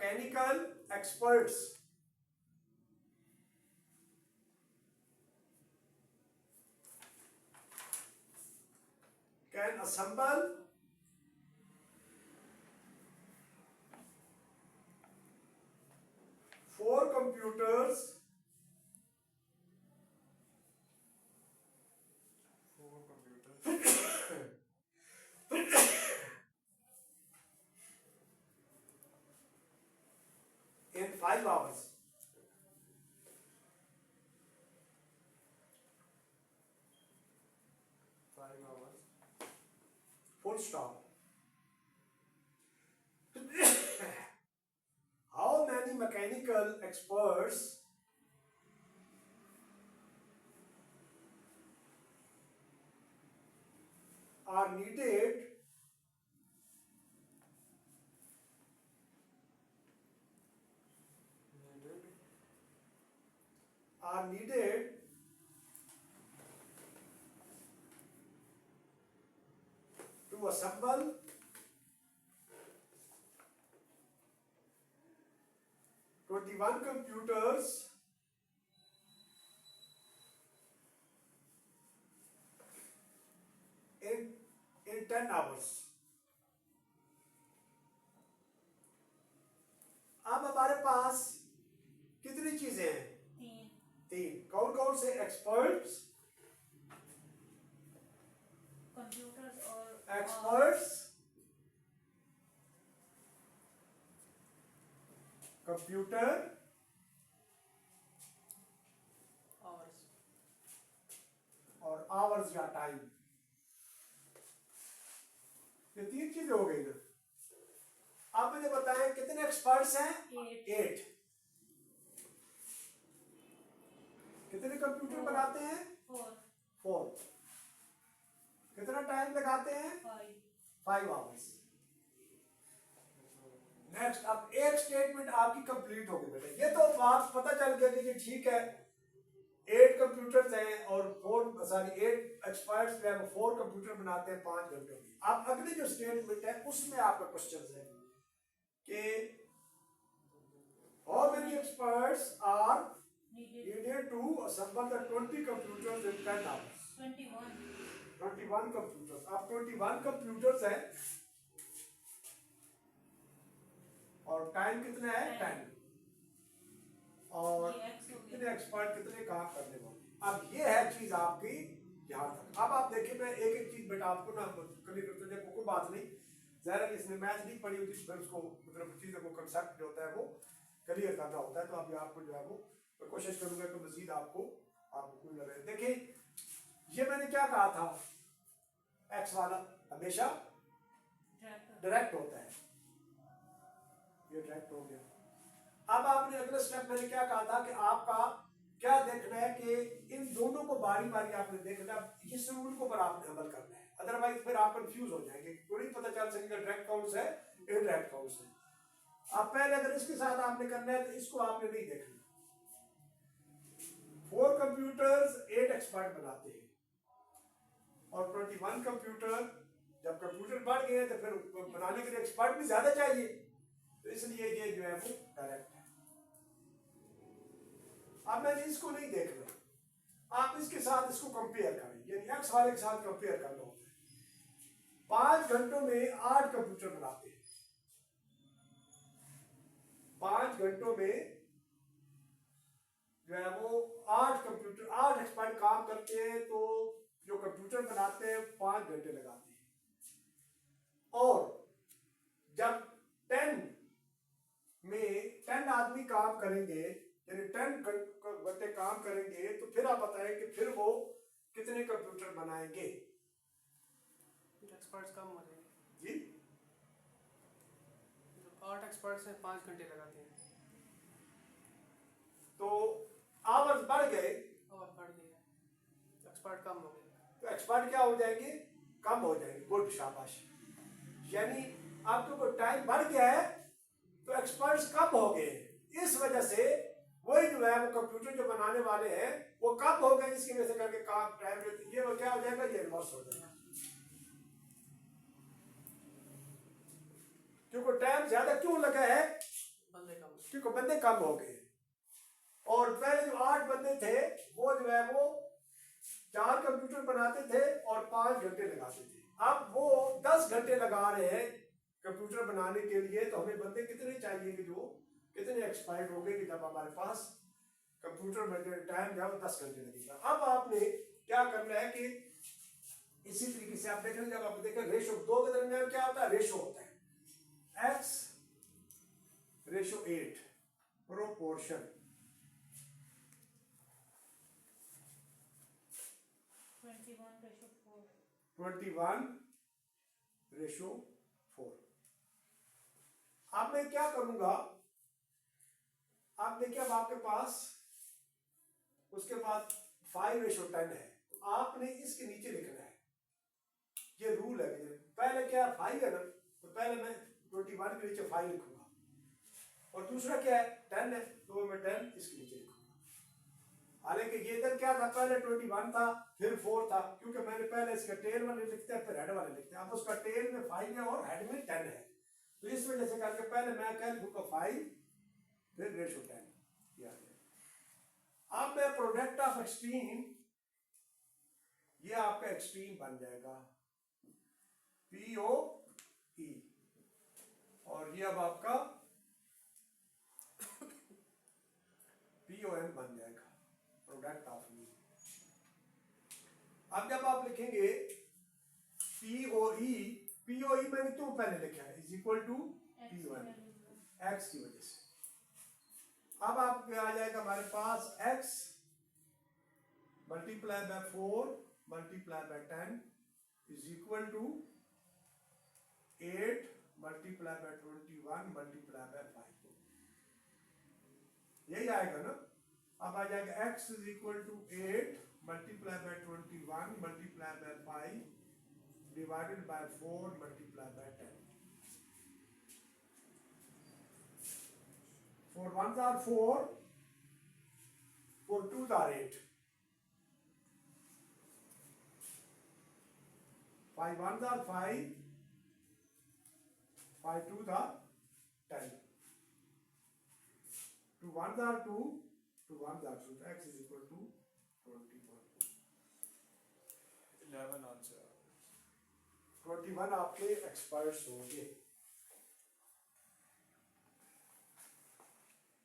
mechanical experts can assemble four computers in 5 hours. Full stop. How many mechanical experts are needed to assemble 21 computers in 10 hours. अब हमारे पास कितनी चीजें हैं? तीन। कौन कौन से एक्सपर्ट्स? कंप्यूटर्स और एक्सपर्ट्स, कंप्यूटर और आवर्स या टाइम। ये तीन चीजें हो गई ना। आप मुझे बताएं कितने एक्सपर्ट्स हैं? 8। कितने कंप्यूटर बनाते हैं? 4। कितना टाइम लगाते हैं? 5 आवर्स। नेक्स्ट, अब एक स्टेटमेंट आपकी कंप्लीट हो गई बेटा। ये तो बात पता चल गया कि ठीक है 8 कंप्यूटर्स हैं और 8 एक्सपर्ट्स जो है वो 4 कंप्यूटर बनाते हैं 5 घंटों में। अब अगली जो स्टेटमेंट है उसमें आपका क्वेश्चन है कि how many experts are needed to assemble the 20 computers in 10 hours? 21 computers। अब 21 computers है और टाइम कितना है? 10। और कितने एक्सपर्ट कितने काम करने वाले। अब ये है चीज आपकी ध्यान रख। अब आप देखिए मैं एक एक चीज बेटा आपको ना क्लियर करते हैं। कोई बात नहीं, ज़ाहिर है इसने मैथ नहीं पढ़ी होती, फिर उसको मतलब चीज़ों को कंसेप्ट जो होता है वो क्लियर करना होता है। तो अभी आपको जो है वो मैं कोशिश करूंगा कि मजीद आपको कोई लगे। देखिए ये मैंने क्या कहा था, एक्स वाला हमेशा डायरेक्ट होता है, ये डायरेक्ट हो गया। अब आपने अगला स्टेप मैंने क्या कहा था कि आपका क्या देखना है कि इन दोनों को बारी बारी आपने देखना, इस रूल को पर आपने अमल करना है, अदरवाइज फिर आप कंफ्यूज हो जाएंगे, तो नहीं पता चल सकेगा डायरेक्ट काउंट्स है इनडायरेक्ट काउंट्स है। अब पहले अगर इसके साथ आपने करना है तो इसको आपने नहीं देखना। 4 कंप्यूटर्स 8 एक्सपर्ट बनाते हैं और 21 कंप्यूटर, जब कंप्यूटर बढ़ गए तो फिर बनाने के लिए एक्सपर्ट भी ज्यादा चाहिए, तो इसलिए ये जो है वो डायरेक्ट है। अब मैंने इसको नहीं देखना, आप इसके साथ इसको कंपेयर करें, यानी एक्स वाले के साथ कंपेयर करना होता है। 5 घंटों में 8 कंप्यूटर बनाते हैं। 5 घंटों में जो है वो 8 कंप्यूटर 8 एक्सपर्ट काम करते हैं, तो जो कंप्यूटर बनाते हैं 5 घंटे लगाते हैं। और जब 10 आदमी काम करेंगे, यानी 10 घंटे काम करेंगे, तो फिर आप बताएं कि फिर वो कितने कंप्यूटर बनाएंगे। एक्सपर्ट्स कम हो जाएंगे जी, 8 एक्सपर्ट्स हैं 5 घंटे लगाते हैं, तो आवर्स बढ़ गए और बढ़ गए, एक्सपर्ट कम हो गए, तो एक्सपर्ट क्या हो जाएंगे? कम हो जाएंगे। गुड, शाबाश। यानी आपको टाइम बढ़ गया है तो एक्सपर्ट्स कम हो गए, इस वजह से वही जो है वो कंप्यूटर जो बनाने वाले हैं वो कम हो गए, इसकी वजह से करके काम टाइम ये क्या हो जाएगा, ये रिवर्स हो जाएगा, क्योंकि टाइम ज्यादा क्यों लगा है? क्योंकि बंदे कम हो गए। और पहले जो 8 बंदे थे वो जो है वो 4 कंप्यूटर बनाते थे और 5 घंटे लगाते थे। अब वो 10 घंटे लगा रहे हैं कंप्यूटर बनाने के लिए, तो हमें बंदे कितने चाहिए कि जो कितने एक्सपर्ट हो गए कि जब हमारे पास कंप्यूटर में टाइम जो है वो 10 घंटे लगेगा। अब आपने क्या करना है कि इसी तरीके से आप देखें, जब आप देखें रेशो 2 के दरमियान क्या होता है, रेशो होता है x रेशो 8 प्रोपोर्शन 21 रेशो 4। अब मैं क्या करूंगा, आप देखिए अब आपके पास उसके बाद 5 रेशो 10 है, तो आपने इसके नीचे लिखना है। ये रूल है कि पहले क्या 5 है ना, तो पहले मैं 21 के नीचे 5 लिखूंगा, और दूसरा क्या है 10 है, तो मैं 10 इसके नीचे लिखूंगा। हालांकि ये इधर क्या था, पहले 21 था फिर 4 था, क्योंकि मैंने पहले इसका टेल वाले लिखते हैं फिर हेड वाले लिखते हैं। अब उसका टेल में 5 है और हेड में 10 है, तो इस वजह से करके पहले मैं क्या लिखूंगा 5 फिर रेशो 10। अब मैं प्रोडक्ट ऑफ एक्सट्रीम, ये आपका एक्सट्रीम बन जाएगा POE, और ये अब आपका POM बन जाएगा प्रोडक्ट ऑफ मीन। अब जब आप लिखेंगे POE मैंने क्यों पहले लिखा है is equal to POM, x की वजह से। अब आप आ जाएगा हमारे पास x multiply by 4 multiply by 10 is equal to 8 multiply by 21 multiply by 5, यही आएगा ना। अब आ जाएगा x is equal to 8 multiply by 21 multiply by 5 divided by 4 multiply by 10। 4 1s are 4, 4 2s are 8, 5 1s are 5, 5 2s are 10, 2 1s are 2, 2 1s are 2, x is equal to 21। 11 answer 21 आपके experts होंगे।